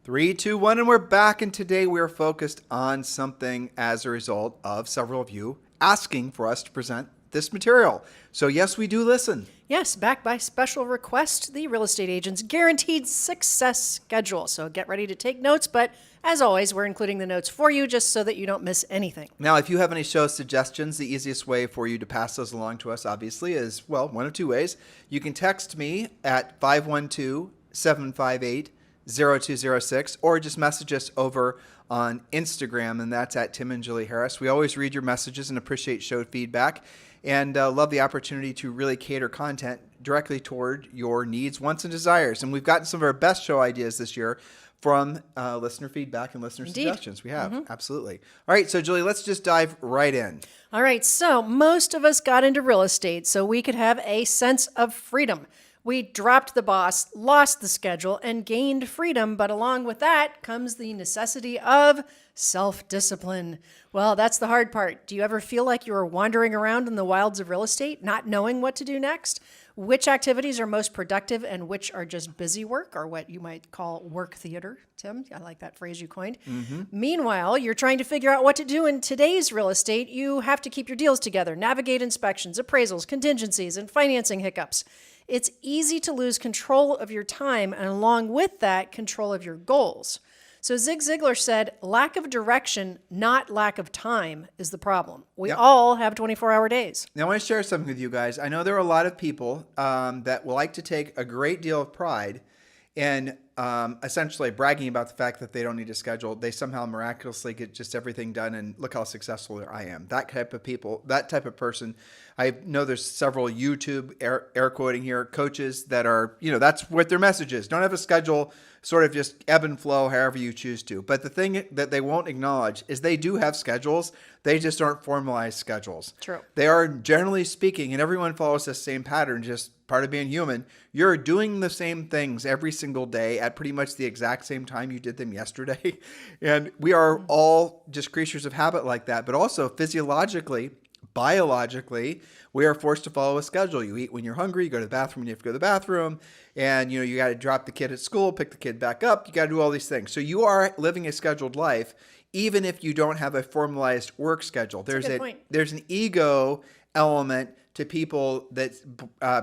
Three, two, one, and we're back. And today we're focused on something as a result of several of you asking for us to present this material. So yes, we do listen. Yes, backed by special request, the real estate agent's guaranteed success schedule. So get ready to take notes, but as always, we're including the notes for you just so that you don't miss anything. Now, if you have any show suggestions, the easiest way for you to pass those along to us, obviously, is, well, one of two ways. You can text me at 512-758-0206, or just message us over on Instagram, and that's at Tim and Julie Harris. We always read your messages and appreciate show feedback, and love the opportunity to really cater content directly toward your needs, wants, and desires. And we've gotten some of our best show ideas this year from listener feedback and listener suggestions. We have, absolutely. All right, so Julie, let's just dive right in. All right, so most of us got into real estate so we could have a sense of freedom. We dropped the boss, lost the schedule, and gained freedom, but along with that comes the necessity of self-discipline. Well, that's the hard part. Do you ever feel like you are wandering around in the wilds of real estate, not knowing what to do next? Which activities are most productive and which are just busy work, or what you might call work theater, Tim? I like that phrase you coined. Meanwhile, you're trying to figure out what to do in today's real estate. You have to keep your deals together, navigate inspections, appraisals, contingencies, and financing hiccups. It's easy to lose control of your time, and along with that, control of your goals. So Zig Ziglar said, lack of direction, not lack of time, is the problem. We all have 24-hour days. Now, I want to share something with you guys. I know there are a lot of people that will like to take a great deal of pride in essentially bragging about the fact that they don't need a schedule. They somehow miraculously get just everything done, and look how successful I am. That type of people, that type of person. I know there's several YouTube, air quoting here, coaches that are, that's what their message is. Don't have a schedule, sort of just ebb and flow however you choose to. But the thing that they won't acknowledge is they do have schedules. They just aren't formalized schedules. True. They are, generally speaking, and everyone follows the same pattern, just part of being human. You're doing the same things every single day at pretty much the exact same time you did them yesterday. And we are all just creatures of habit like that. But also physiologically, biologically, we are forced to follow a schedule. You eat when you're hungry, you go to the bathroom when you have to go to the bathroom, and you got to drop the kid at school, pick the kid back up, you got to do all these things. So you are living a scheduled life, even if you don't have a formalized work schedule. There's an ego element to people that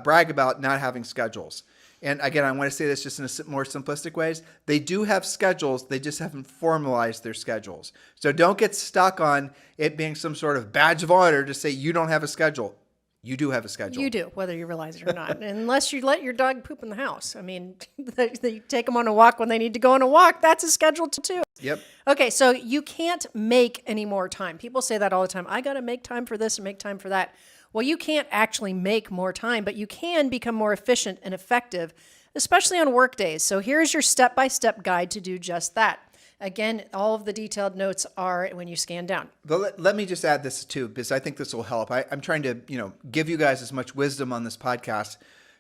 brag about not having schedules. And again, I want to say this just in a more simplistic ways. They do have schedules. They just haven't formalized their schedules. So don't get stuck on it being some sort of badge of honor to say you don't have a schedule. You do have a schedule. You do, whether you realize it or not. Unless you let your dog poop in the house. I mean, they take them on a walk when they need to go on a walk. That's a schedule too. Yep. Okay, so you can't make any more time. People say that all the time. I got to make time for this and make time for that. Well, you can't actually make more time, but you can become more efficient and effective, especially on work days. So here's your step-by-step guide to do just that. Again, all of the detailed notes are when you scan down. But let me just add this too, because I think this will help. I'm trying to, give you guys as much wisdom on this podcast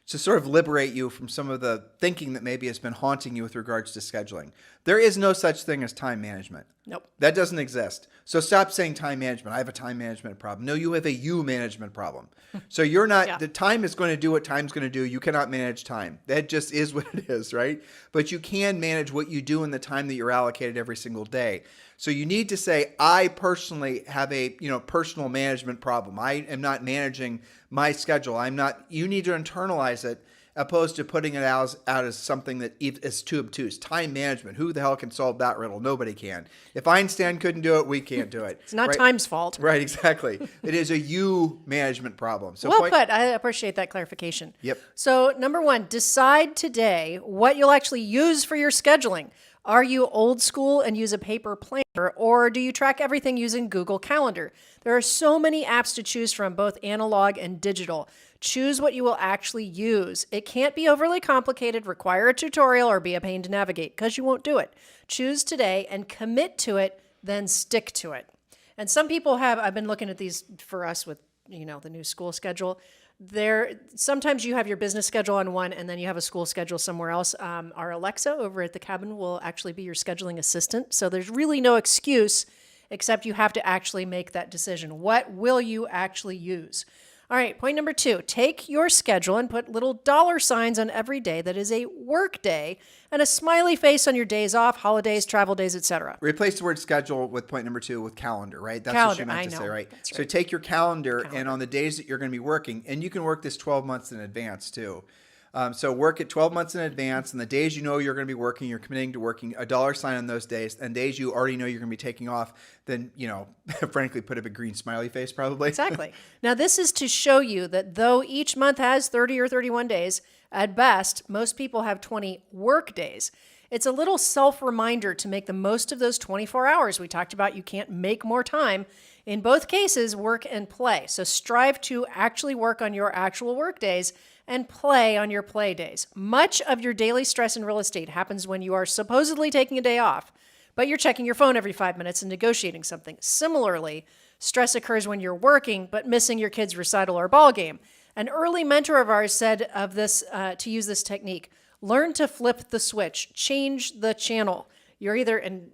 to sort of liberate you from some of the thinking that maybe has been haunting you with regards to scheduling. There is no such thing as time management. Nope. That doesn't exist. So stop saying time management. I have a time management problem. No, you have a you management problem. So you're not, the time is going to do what time's going to do. You cannot manage time. That just is what it is, right? But you can manage what you do in the time that you're allocated every single day. So you need to say, I personally have a, personal management problem. I am not managing my schedule. You need to internalize it, opposed to putting it out as something that is too obtuse. Time management. Who the hell can solve that riddle? Nobody can. If Einstein couldn't do it, we can't do it. It's not time's fault. Right, exactly. It is a you management problem. So well put. I appreciate that clarification. Yep. So number one, decide today what you'll actually use for your scheduling. Are you old school and use a paper planner, or do you track everything using Google Calendar? There are so many apps to choose from, both analog and digital. Choose what you will actually use. It can't be overly complicated, require a tutorial, or be a pain to navigate, because you won't do it. Choose today and commit to it, then stick to it. And some people I've been looking at these for us with, the new school schedule. Sometimes you have your business schedule on one and then you have a school schedule somewhere else. Our Alexa over at the cabin will actually be your scheduling assistant. So there's really no excuse except you have to actually make that decision. What will you actually use? All right, point number 2, take your schedule and put little dollar signs on every day that is a work day and a smiley face on your days off, holidays, travel days, etc. Replace the word schedule with point number 2 with calendar, right? That's what Calendar, you meant I to know. say, right? That's So right. take your calendar and on the days that you're going to be working, and you can work this 12 months in advance too. So work it 12 months in advance, and the days you know you're going to be working, you're committing to working a dollar sign on those days, and days you already know you're going to be taking off, then, frankly, put up a green smiley face probably. Exactly. Now, this is to show you that though each month has 30 or 31 days, at best, most people have 20 work days. It's a little self-reminder to make the most of those 24 hours. We talked about you can't make more time. In both cases, work and play. So strive to actually work on your actual work days and play on your play days. Much of your daily stress in real estate happens when you are supposedly taking a day off, but you're checking your phone every 5 minutes and negotiating something. Similarly, stress occurs when you're working, but missing your kid's recital or ball game. An early mentor of ours said of this to use this technique: learn to flip the switch, change the channel. You're either, and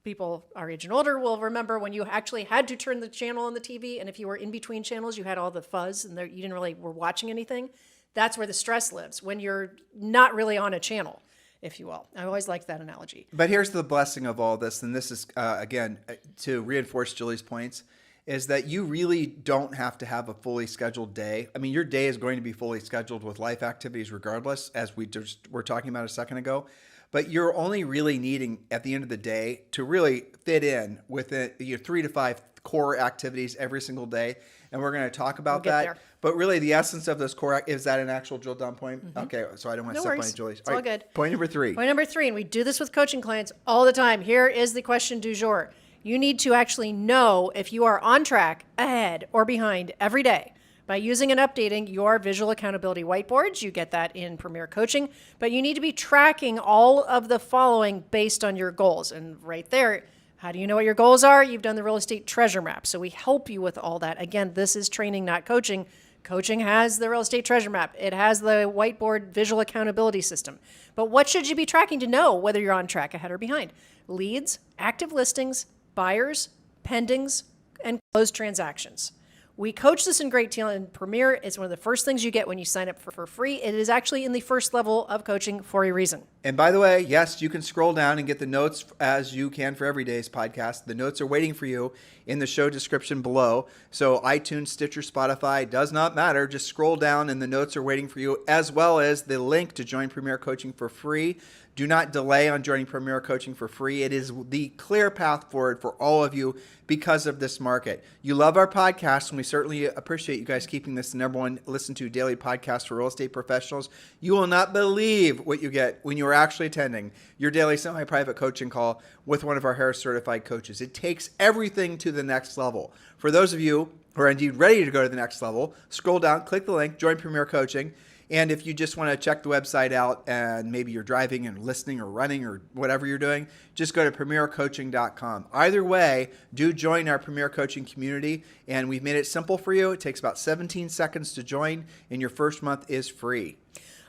people our age and older will remember when you actually had to turn the channel on the TV, and if you were in between channels, you had all the fuzz and you didn't really were watching anything. That's where the stress lives, when you're not really on a channel, if you will. I always liked that analogy. But here's the blessing of all this, and this is, again, to reinforce Julie's points, is that you really don't have to have a fully scheduled day. I mean, your day is going to be fully scheduled with life activities regardless, as we just were talking about a second ago. But you're only really needing, at the end of the day, to really fit in with your 3 to 5 core activities every single day. And we're going to talk about get that. there. But really, the essence of those core, is that an actual drill down point? Mm-hmm. Okay, so I don't want to No step worries. on Julie's. It's all good. Point number 3. Point number 3, and we do this with coaching clients all the time. Here is the question du jour. You need to actually know if you are on track, ahead, or behind every day by using and updating your visual accountability whiteboards. You get that in Premier Coaching, but you need to be tracking all of the following based on your goals. And right there, how do you know what your goals are? You've done the real estate treasure map. So we help you with all that. Again, this is training, not coaching. Coaching has the real estate treasure map. It has the whiteboard visual accountability system. But what should you be tracking to know whether you're on track, ahead, or behind? Leads, active listings, buyers, pendings, and closed transactions. We coach this in great detail in Premier. It's one of the first things you get when you sign up for free. It is actually in the first level of coaching for a reason. And by the way, yes, you can scroll down and get the notes as you can for every day's podcast. The notes are waiting for you in the show description below. So iTunes, Stitcher, Spotify, does not matter. Just scroll down and the notes are waiting for you, as well as the link to join Premier Coaching for free. Do not delay on joining Premier Coaching for free. It is the clear path forward for all of you because of this market. You love our podcast, and we certainly appreciate you guys keeping this the number one listened to daily podcast for real estate professionals. You will not believe what you get when you are actually attending your daily semi-private coaching call with one of our Harris certified coaches. It takes everything to the next level. For those of you who are indeed ready to go to the next level, scroll down, click the link, join Premier Coaching. And if you just want to check the website out and maybe you're driving and listening or running or whatever you're doing, just go to premiercoaching.com. Either way, do join our Premier Coaching community, and we've made it simple for you. It takes about 17 seconds to join, and your first month is free.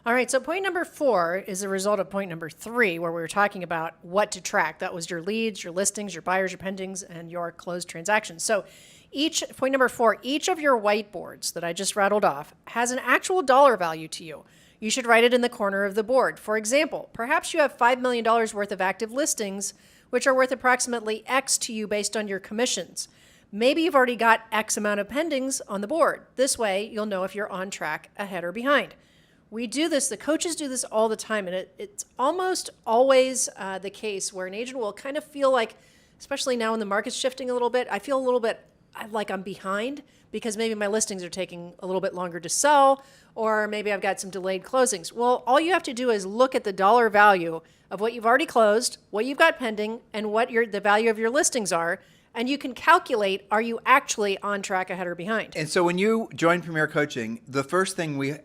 All right, so point number 4 is a result of point number 3, where we were talking about what to track. That was your leads, your listings, your buyers, your pendings, and your closed transactions. So point number 4, each of your whiteboards that I just rattled off has an actual dollar value to you. You should write it in the corner of the board. For example, perhaps you have $5 million worth of active listings, which are worth approximately X to you based on your commissions. Maybe you've already got X amount of pendings on the board. This way, you'll know if you're on track, ahead, or behind. We do this, the coaches do this all the time, and it's almost always the case where an agent will kind of feel like, especially now when the market's shifting a little bit, I feel a little bit like I'm behind because maybe my listings are taking a little bit longer to sell, or maybe I've got some delayed closings. Well, all you have to do is look at the dollar value of what you've already closed, what you've got pending, and what the value of your listings are, and you can calculate, are you actually on track, ahead, or behind? And so when you join Premier Coaching, the first thing we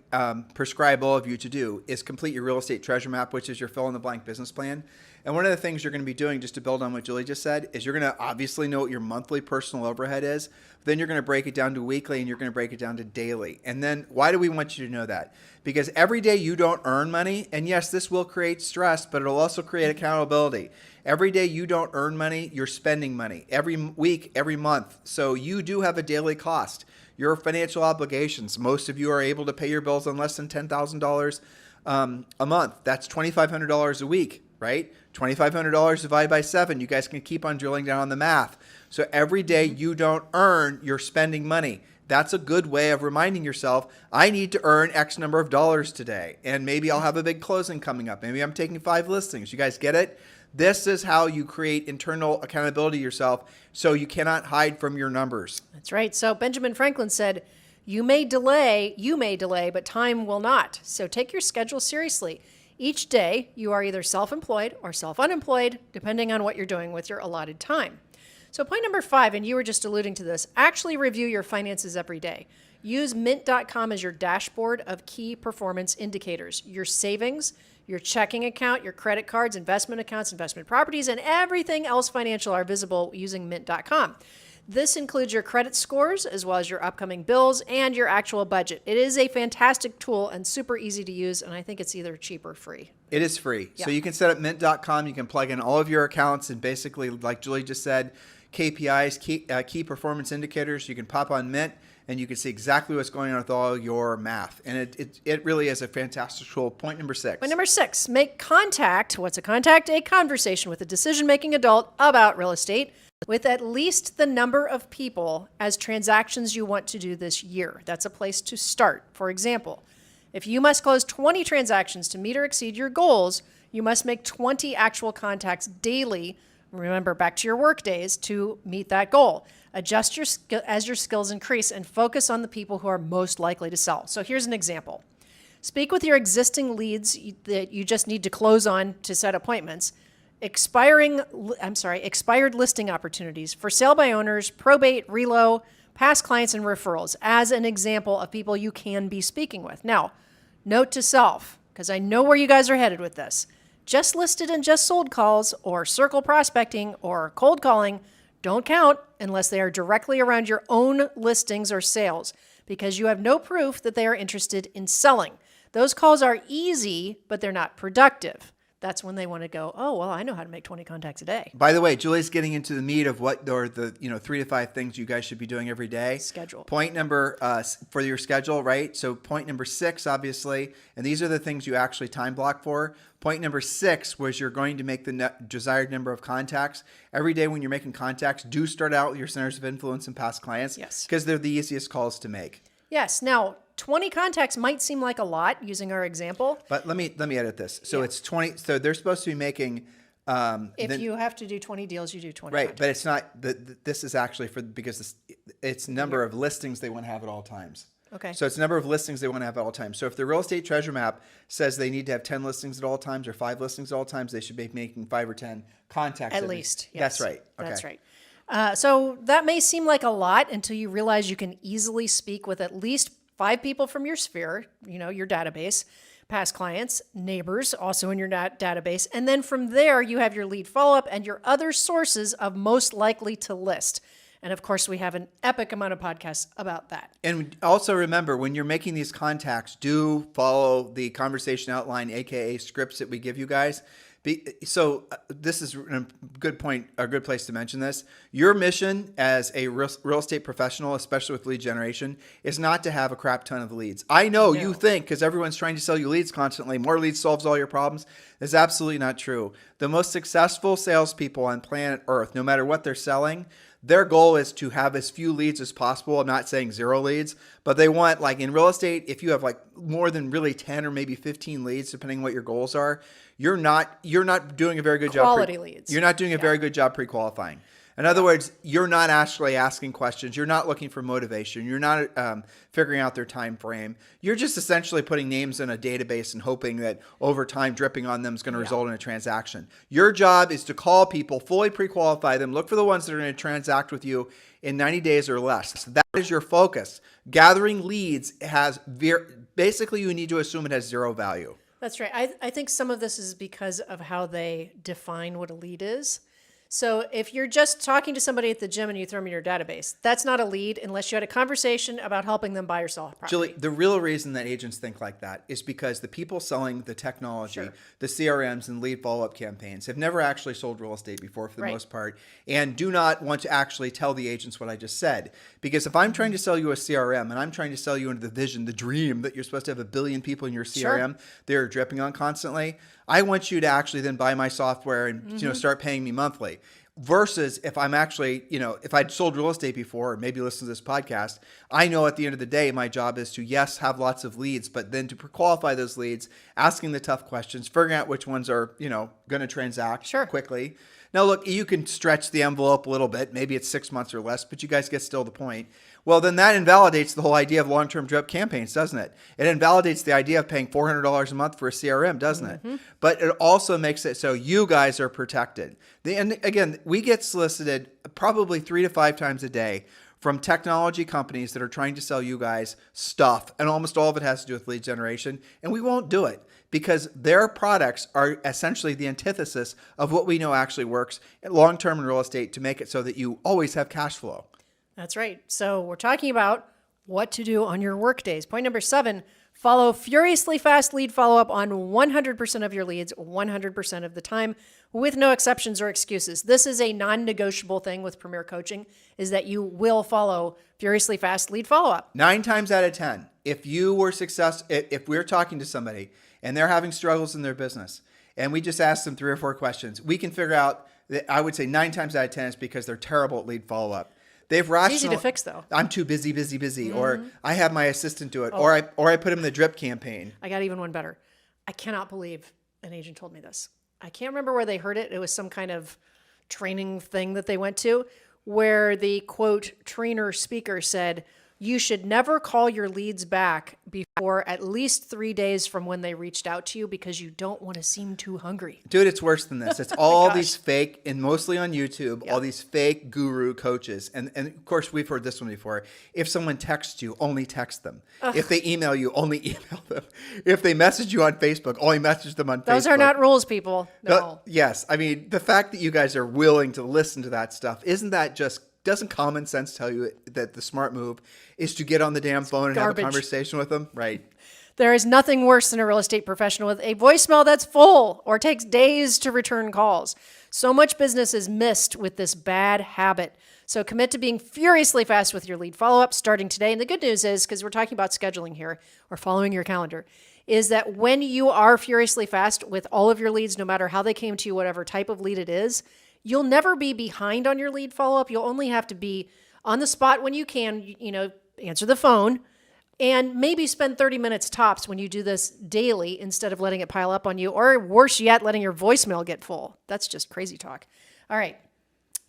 prescribe all of you to do is complete your real estate treasure map, which is your fill-in-the-blank business plan. And one of the things you're going to be doing, just to build on what Julie just said, is you're going to obviously know what your monthly personal overhead is. Then you're going to break it down to weekly, and you're going to break it down to daily. And then why do we want you to know that? Because every day you don't earn money, and yes, this will create stress, but it'll also create accountability. Every day you don't earn money, you're spending money. Every week, every month. So you do have a daily cost. Your financial obligations. Most of you are able to pay your bills on less than $10,000 a month. That's $2,500 a week, right? $2,500 divided by 7. You guys can keep on drilling down on the math. So every day you don't earn, you're spending money. That's a good way of reminding yourself, I need to earn X number of dollars today. And maybe I'll have a big closing coming up. Maybe I'm taking 5 listings. You guys get it? This is how you create internal accountability yourself, so you cannot hide from your numbers. That's right. So Benjamin Franklin said, you may delay, but time will not. So take your schedule seriously. Each day, you are either self-employed or self-unemployed, depending on what you're doing with your allotted time. So point number 5, and you were just alluding to this, actually review your finances every day. Use mint.com as your dashboard of key performance indicators. Your savings, your checking account, your credit cards, investment accounts, investment properties, and everything else financial are visible using mint.com. This includes your credit scores, as well as your upcoming bills and your actual budget. It is a fantastic tool and super easy to use, and I think it's either cheap or free. It is free. Yeah. So you can set up mint.com. You can plug in all of your accounts and basically, like Julie just said, KPIs, key performance indicators. You can pop on Mint and you can see exactly what's going on with all your math. And it really is a fantastic tool. Point number 6. Point number 6, make contact. What's a contact? A conversation with a decision-making adult about real estate with at least the number of people as transactions you want to do this year. That's a place to start. For example, if you must close 20 transactions to meet or exceed your goals, you must make 20 actual contacts daily. Remember, back to your work days to meet that goal. Adjust as your skills increase and focus on the people who are most likely to sell. So here's an example. Speak with your existing leads that you just need to close on to set appointments. Expired listing opportunities for sale by owners, probate, relo, past clients, and referrals as an example of people you can be speaking with. Now, note to self, because I know where you guys are headed with this. Just listed and just sold calls or circle prospecting or cold calling don't count unless they are directly around your own listings or sales, because you have no proof that they are interested in selling. Those calls are easy, but they're not productive. That's when they want to go, oh, well, I know how to make 20 contacts a day. By the way, Julie's getting into the meat of what are the 3 to 5 things you guys should be doing every day. Schedule. Point number for your schedule, right? So point number 6, obviously, and these are the things you actually time block for. Point number 6 was you're going to make the desired number of contacts. Every day when you're making contacts, do start out with your centers of influence and past clients. Yes. Because they're the easiest calls to make. Yes. Now, 20 contacts might seem like a lot using our example. But let me edit this. So it's 20. So they're supposed to be making. If you have to do 20 deals, you do 20. Right, contacts. but it's not. This is actually because it's number of listings they want to have at all times. Okay. So it's number of listings they want to have at all times. So if the real estate treasure map says they need to have 10 listings at all times or 5 listings at all times, they should be making 5 or 10 contacts. At least. Yes. That's right. Okay. That's right. So that may seem like a lot until you realize you can easily speak with at least 5 people from your sphere, your database, past clients, neighbors, also in your database. And then from there, you have your lead follow-up and your other sources of most likely to list. And of course, we have an epic amount of podcasts about that. And also remember, when you're making these contacts, do follow the conversation outline, aka scripts that we give you guys. So this is a good point, a good place to mention this. Your mission as a real estate professional, especially with lead generation, is not to have a crap ton of leads. I know you think, because everyone's trying to sell you leads constantly, more leads solves all your problems. That's absolutely not true. The most successful salespeople on planet Earth, no matter what they're selling, their goal is to have as few leads as possible. I'm not saying 0 leads, but they want, like in real estate, if you have like more than really 10 or maybe 15 leads, depending on what your goals are, you're not doing a very good job. Quality leads. You're not doing a very good job pre-qualifying. In other words, you're not actually asking questions. You're not looking for motivation. You're not figuring out their time frame. You're just essentially putting names in a database and hoping that over time dripping on them is going to result in a transaction. Your job is to call people, fully pre-qualify them, look for the ones that are going to transact with you in 90 days or less. So that is your focus. Gathering leads has basically, you need to assume it has 0 value. That's right. I think some of this is because of how they define what a lead is. So if you're just talking to somebody at the gym and you throw them in your database, that's not a lead unless you had a conversation about helping them buy or sell a property. Julie, the real reason that agents think like that is because the people selling the technology, Sure. the CRMs and lead follow-up campaigns have never actually sold real estate before for the Right. most part, and do not want to actually tell the agents what I just said. Because if I'm trying to sell you a CRM and I'm trying to sell you into the vision, the dream that you're supposed to have 1 billion people in your CRM they're dripping on constantly, I want you to actually then buy my software and start paying me monthly. Versus if I'm actually, if I'd sold real estate before, or maybe listen to this podcast, I know at the end of the day, my job is to, yes, have lots of leads, but then to qualify those leads, asking the tough questions, figuring out which ones are, going to transact quickly. Now, look, you can stretch the envelope a little bit. Maybe it's 6 months or less, but you guys get still the point. Well, then that invalidates the whole idea of long-term drip campaigns, doesn't it? It invalidates the idea of paying $400 a month for a CRM, doesn't it? But it also makes it so you guys are protected. And again, we get solicited probably 3 to 5 times a day from technology companies that are trying to sell you guys stuff. And almost all of it has to do with lead generation. And we won't do it because their products are essentially the antithesis of what we know actually works long-term in real estate to make it so that you always have cash flow. That's right. So we're talking about what to do on your work days. Point number 7, follow furiously fast lead follow-up on 100% of your leads 100% of the time with no exceptions or excuses. This is a non-negotiable thing with Premier Coaching, is that you will follow furiously fast lead follow-up. 9 times out of 10, if you were if we're talking to somebody and they're having struggles in their business and we just ask them 3 or 4 questions, we can figure out that I would say 9 times out of 10 is because they're terrible at lead follow-up. They've rational. It's easy to fix, though. I'm too busy, or I have my assistant do it, or I put him in the drip campaign. I got even one better. I cannot believe an agent told me this. I can't remember where they heard it. It was some kind of training thing that they went to where the, quote, trainer speaker said, you should never call your leads back before at least 3 days from when they reached out to you because you don't want to seem too hungry. Dude, it's worse than this. It's all these fake, and mostly on YouTube, all these fake guru coaches. And of course, we've heard this one before. If someone texts you, only text them. If they email you, only email them. If they message you on Facebook, only message them on Facebook. Those are not rules, people. No. Yes. I mean, the fact that you guys are willing to listen to that stuff, doesn't common sense tell you that the smart move is to get on the damn phone and have a conversation with them? Right. There is nothing worse than a real estate professional with a voicemail that's full or takes days to return calls. So much business is missed with this bad habit. So commit to being furiously fast with your lead follow-up starting today. And the good news is, because we're talking about scheduling here or following your calendar, is that when you are furiously fast with all of your leads, no matter how they came to you, whatever type of lead it is, you'll never be behind on your lead follow-up. You'll only have to be on the spot when you can, answer the phone, and maybe spend 30 minutes tops when you do this daily instead of letting it pile up on you, or worse yet, letting your voicemail get full. That's just crazy talk. All right.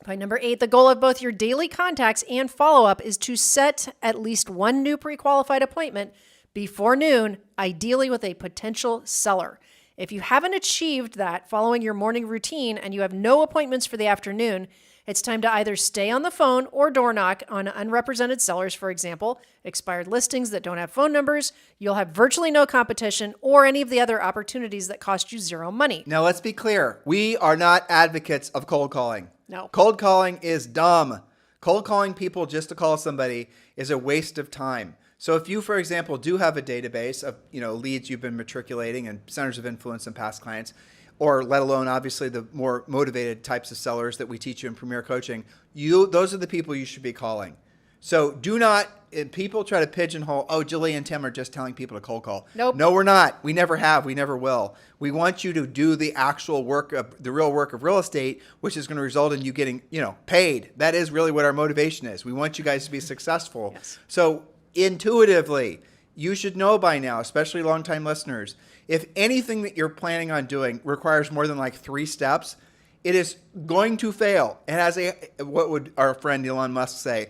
Point number 8, the goal of both your daily contacts and follow-up is to set at least one new pre-qualified appointment before noon, ideally with a potential seller. If you haven't achieved that following your morning routine and you have no appointments for the afternoon, it's time to either stay on the phone or door knock on unrepresented sellers, for example, expired listings that don't have phone numbers, you'll have virtually no competition, or any of the other opportunities that cost you zero money. Now, let's be clear. We are not advocates of cold calling. No. Cold calling is dumb. Cold calling people just to call somebody is a waste of time. So if you, for example, do have a database of leads you've been matriculating and centers of influence and past clients, or let alone obviously the more motivated types of sellers that we teach you in Premier Coaching, those are the people you should be calling. So do not, people try to pigeonhole, Julie and Tim are just telling people to cold call. Nope. No, we're not. We never have. We never will. We want you to do the actual work of the real work of real estate, which is going to result in you getting, paid. That is really what our motivation is. We want you guys to be successful. Yes. So intuitively, you should know by now, especially longtime listeners, if anything that you're planning on doing requires more than like 3 steps, it is going to fail. It has what would our friend Elon Musk say?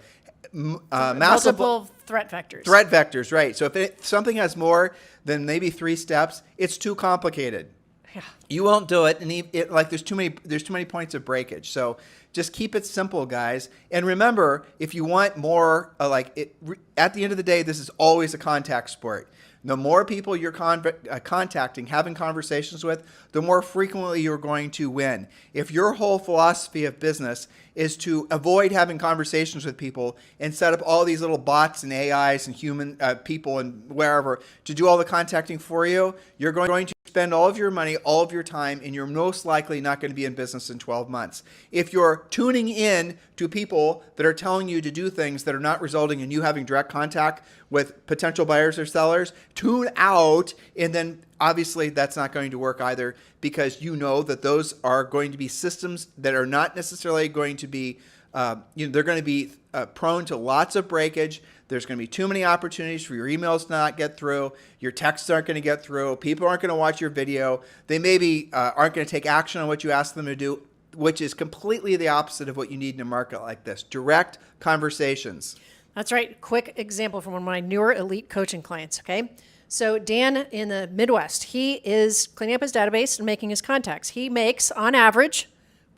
Multiple threat vectors. Threat vectors, right. So if something has more than maybe 3 steps, it's too complicated. Yeah. You won't do it, and there's too many points of breakage. So just keep it simple, guys. And remember, if you want more, at the end of the day, this is always a contact sport. The more people you're contacting, having conversations with, the more frequently you're going to win. If your whole philosophy of business is to avoid having conversations with people and set up all these little bots and AIs and human people and wherever to do all the contacting for you, you're going to spend all of your money, all of your time, and you're most likely not going to be in business in 12 months. If you're tuning in to people that are telling you to do things that are not resulting in you having direct contact with potential buyers or sellers, tune out, and then obviously that's not going to work either, because you know that those are going to be systems that are not necessarily going to be, they're going to be prone to lots of breakage. There's going to be too many opportunities for your emails to not get through. Your texts aren't going to get through. People aren't going to watch your video. They maybe aren't going to take action on what you ask them to do, which is completely the opposite of what you need in a market like this. Direct conversations. That's right. Quick example from one of my newer elite coaching clients, okay? So Dan in the Midwest, he is cleaning up his database and making his contacts. He makes, on average,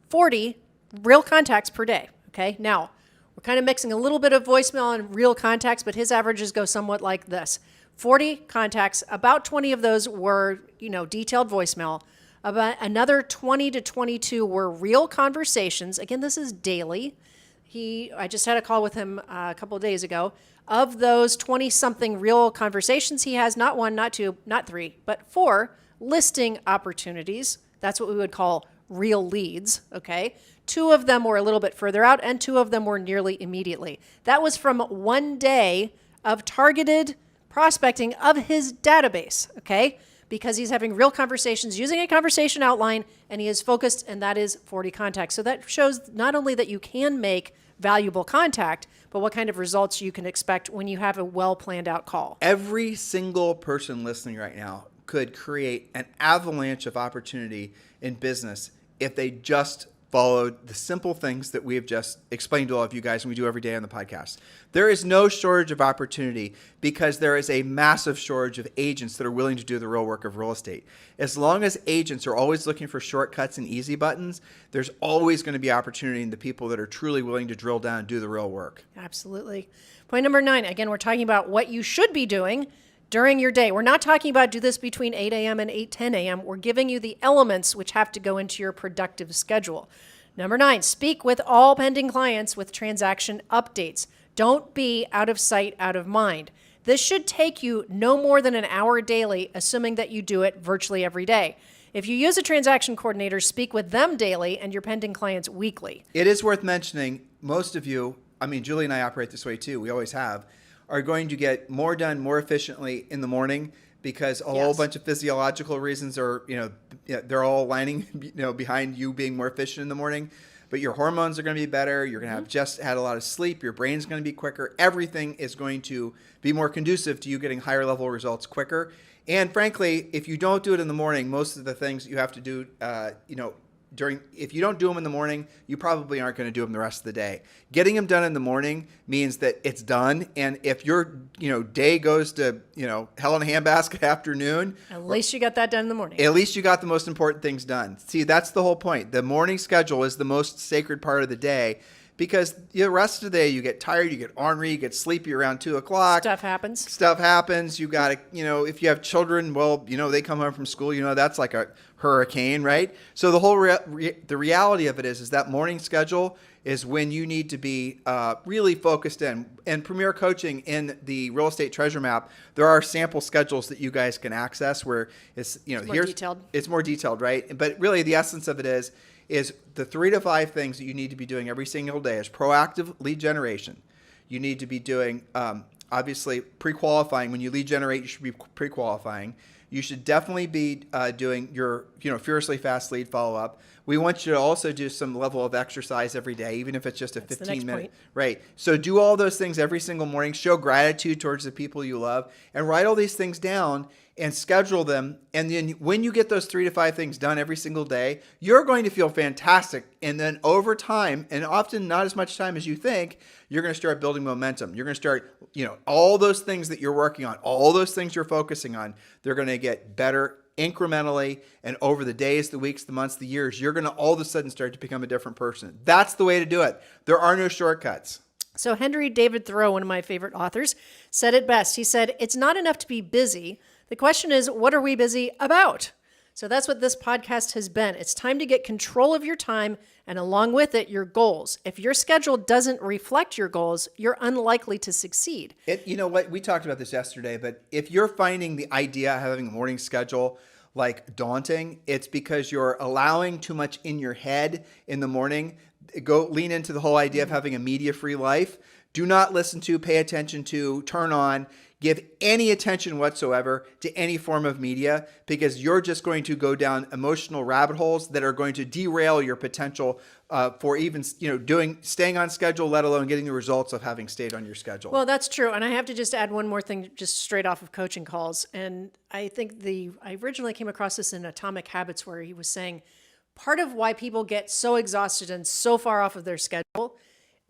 40 real contacts per day, okay? Now, we're kind of mixing a little bit of voicemail and real contacts, but his averages go somewhat like this. 40 contacts, about 20 of those were, detailed voicemail. About another 20 to 22 were real conversations. Again, this is daily. I just had a call with him a couple of days ago. Of those 20-something real conversations, he has not one, not two, not three, but 4 listing opportunities. That's what we would call real leads, okay? 2 of them were a little bit further out, and 2 of them were nearly immediately. That was from one day of targeted prospecting of his database, okay? Because he's having real conversations using a conversation outline, and he is focused, and that is 40 contacts. So that shows not only that you can make valuable contact, but what kind of results you can expect when you have a well planned out call. Every single person listening right now could create an avalanche of opportunity in business if they just followed the simple things that we have just explained to all of you guys and we do every day on the podcast. There is no shortage of opportunity because there is a massive shortage of agents that are willing to do the real work of real estate. As long as agents are always looking for shortcuts and easy buttons, there's always going to be opportunity in the people that are truly willing to drill down and do the real work. Absolutely. Point number 9, again, we're talking about what you should be doing during your day. We're not talking about do this between 8 a.m. and 8:10 a.m. We're giving you the elements which have to go into your productive schedule. Number 9, speak with all pending clients with transaction updates. Don't be out of sight, out of mind. This should take you no more than an hour daily, assuming that you do it virtually every day. If you use a transaction coordinator, speak with them daily and your pending clients weekly. It is worth mentioning, most of you, Julie and I operate this way too, we always have, are going to get more done more efficiently in the morning because a whole bunch of physiological reasons are, they're all aligning, behind you being more efficient in the morning. But your hormones are going to be better. You're going to have just had a lot of sleep. Your brain's going to be quicker. Everything is going to be more conducive to you getting higher level results quicker. And frankly, if you don't do it in the morning, most of the things you have to do, if you don't do them in the morning, you probably aren't going to do them the rest of the day. Getting them done in the morning means that it's done. And if your, day goes to, hell in a handbasket afternoon. At least you got that done in the morning. At least you got the most important things done. See, that's the whole point. The morning schedule is the most sacred part of the day because the rest of the day you get tired, you get ornery, you get sleepy around 2 o'clock. Stuff happens. You got to, if you have children, well, they come home from school, that's like a hurricane, right? So the whole the reality of it is that morning schedule is when you need to be really focused in. And Premier Coaching in the Real Estate Treasure Map, there are sample schedules that you guys can access where it's more detailed. It's more detailed, right? But really the essence of it is the 3 to 5 things that you need to be doing every single day is proactive lead generation. You need to be doing, obviously, pre-qualifying. When you lead generate, you should be pre-qualifying. You should definitely be doing your, furiously fast lead follow-up. We want you to also do some level of exercise every day, even if it's just a 15-minute. Right. So do all those things every single morning. Show gratitude towards the people you love, and write all these things down and schedule them. And then when you get those 3 to 5 things done every single day, you're going to feel fantastic. And then over time, and often not as much time as you think, you're going to start building momentum. You're going to start, all those things that you're working on, all those things you're focusing on, they're going to get better incrementally. And over the days, the weeks, the months, the years, you're going to all of a sudden start to become a different person. That's the way to do it. There are no shortcuts. So Henry David Thoreau, one of my favorite authors, said it best. He said, "It's not enough to be busy. The question is, what are we busy about?" So that's what this podcast has been. It's time to get control of your time and along with it, your goals. If your schedule doesn't reflect your goals, you're unlikely to succeed. You know what? We talked about this yesterday, but if you're finding the idea of having a morning schedule like daunting, it's because you're allowing too much in your head in the morning. Go lean into the whole idea of having a media-free life. Do not listen to, pay attention to, turn on, give any attention whatsoever to any form of media, because you're just going to go down emotional rabbit holes that are going to derail your potential for even staying on schedule, let alone getting the results of having stayed on your schedule. Well, that's true. And I have to just add one more thing just straight off of coaching calls. And I think I originally came across this in Atomic Habits where he was saying part of why people get so exhausted and so far off of their schedule,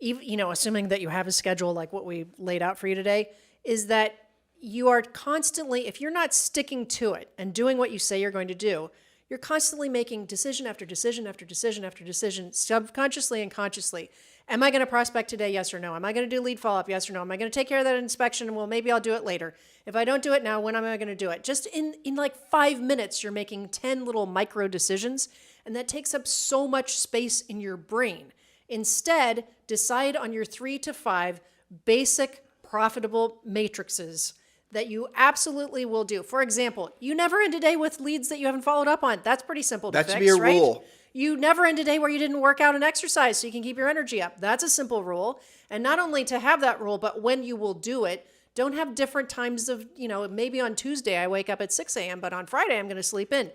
even, assuming that you have a schedule like what we laid out for you today, is that you are constantly, if you're not sticking to it and doing what you say you're going to do, you're constantly making decision after decision after decision after decision, subconsciously and consciously. Am I going to prospect today? Yes or no? Am I going to do lead follow-up? Yes or no? Am I going to take care of that inspection? Well, maybe I'll do it later. If I don't do it now, when am I going to do it? Just in like 5 minutes, you're making 10 little micro decisions, and that takes up so much space in your brain. Instead, decide on your 3 to 5 basic profitable matrices that you absolutely will do. For example, you never end a day with leads that you haven't followed up on. That's pretty simple to fix, that should be a right? rule. You never end a day where you didn't work out and exercise so you can keep your energy up. That's a simple rule. And not only to have that rule, but when you will do it, don't have different times of, maybe on Tuesday I wake up at 6 a.m., but on Friday I'm going to sleep in.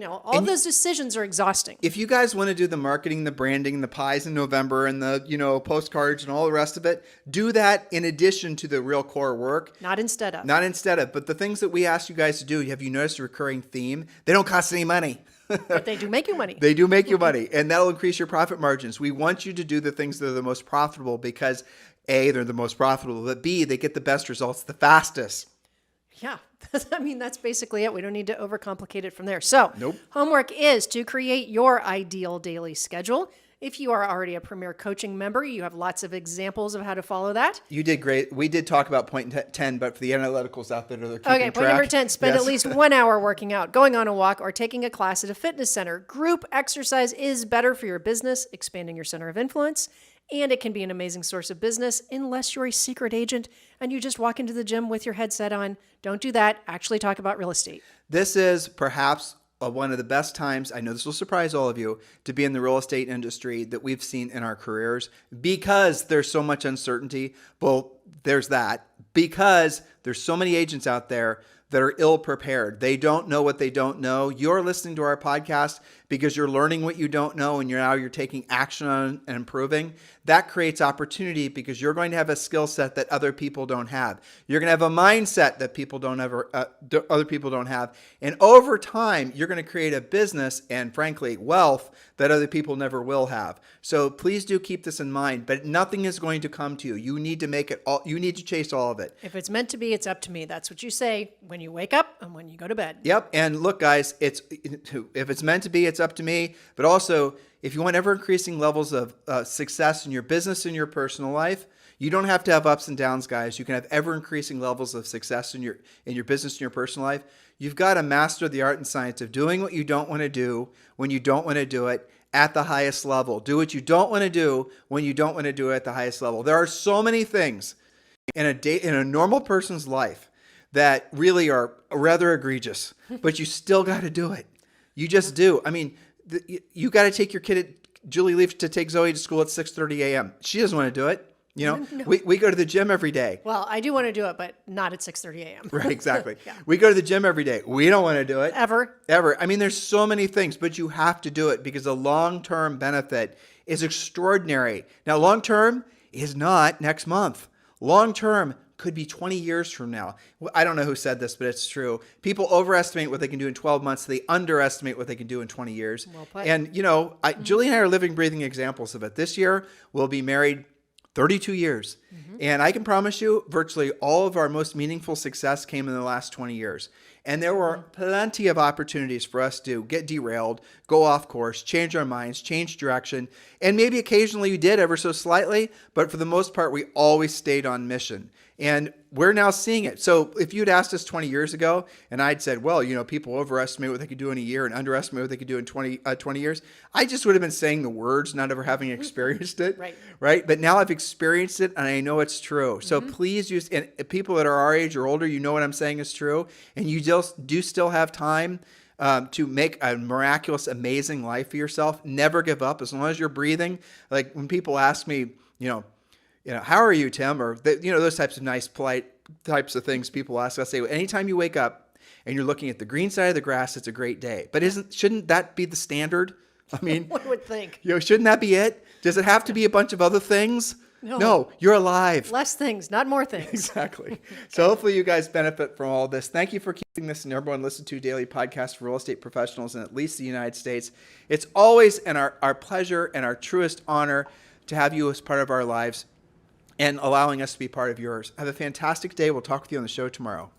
All those decisions are exhausting. If you guys want to do the marketing, the branding, the pies in November and the, postcards and all the rest of it, do that in addition to the real core work. Not instead of. But the things that we ask you guys to do, have you noticed a recurring theme? They don't cost any money. But they do make you money. They do make you money, and that'll increase your profit margins. We want you to do the things that are the most profitable because A, they're the most profitable, but B, they get the best results the fastest. Yeah. That's basically it. We don't need to overcomplicate it from there. So, Nope. Homework is to create your ideal daily schedule. If you are already a Premier Coaching member, you have lots of examples of how to follow that. You did great. We did talk about point 10, but for the analyticals out there that are keeping Okay, point track, number 10, spend yes. at least 1 hour working out, going on a walk, or taking a class at a fitness center. Group exercise is better for your business, expanding your center of influence, and it can be an amazing source of business unless you're a secret agent and you just walk into the gym with your headset on. Don't do that. Actually talk about real estate. This is perhaps one of the best times, I know this will surprise all of you, to be in the real estate industry that we've seen in our careers because there's so much uncertainty. Well, there's that. Because there's so many agents out there that are ill prepared. They don't know what they don't know. You're listening to our podcast because you're learning what you don't know and you're taking action on and improving. That creates opportunity because you're going to have a skill set that other people don't have. You're going to have a mindset that other people don't have. And over time, you're going to create a business and frankly, wealth that other people never will have. So please do keep this in mind, but nothing is going to come to you. You need to make it all, you need to chase all of it. If it's meant to be, it's up to me. That's what you say when you wake up and when you go to bed. Yep. And look, guys, if it's meant to be, it's up to me. But also, if you want ever increasing levels of success in your business and your personal life, you don't have to have ups and downs, guys. You can have ever increasing levels of success in your business and your personal life. You've got to master the art and science of doing what you don't want to do when you don't want to do it at the highest level. Do what you don't want to do when you don't want to do it at the highest level. There are so many things in a normal person's life that really are rather egregious, but you still got to do it. You just do. You got to take your kid. Julie leaves to take Zoe to school at 6:30 a.m. She doesn't want to do it. No. We go to the gym every day. Well, I do want to do it, but not at 6:30 a.m. Right, exactly. Yeah. We go to the gym every day. We don't want to do it. Ever. There's so many things, but you have to do it because the long-term benefit is extraordinary. Now, long-term is not next month. Long-term could be 20 years from now. I don't know who said this, but it's true. People overestimate what they can do in 12 months. They underestimate what they can do in 20 years. Well put. And, Julie and I are living, breathing examples of it. This year, we'll be married 32 years. Mm-hmm. And I can promise you, virtually all of our most meaningful success came in the last 20 years. And there were plenty of opportunities for us to get derailed, go off course, change our minds, change direction. And maybe occasionally you did ever so slightly, but for the most part, we always stayed on mission. And we're now seeing it. So if you'd asked us 20 years ago and I'd said, well, people overestimate what they could do in a year and underestimate what they could do in 20 years, I just would have been saying the words, not ever having experienced it. Right. But now I've experienced it and I know it's true. So please use, and people that are our age or older, you know what I'm saying is true. And you just do still have time to make a miraculous, amazing life for yourself. Never give up as long as you're breathing. Like when people ask me, how are you, Tim? Or, those types of nice, polite types of things people ask. I say, well, anytime you wake up and you're looking at the green side of the grass, it's a great day. But shouldn't that be the standard? I mean, one would think. Shouldn't that be it? Does it have to be a bunch of other things? No, you're alive. Less things, not more things. Exactly. So hopefully you guys benefit from all this. Thank you for keeping this number one listen to daily podcast for real estate professionals in at least the United States. It's always our pleasure and our truest honor to have you as part of our lives and allowing us to be part of yours. Have a fantastic day. We'll talk with you on the show tomorrow.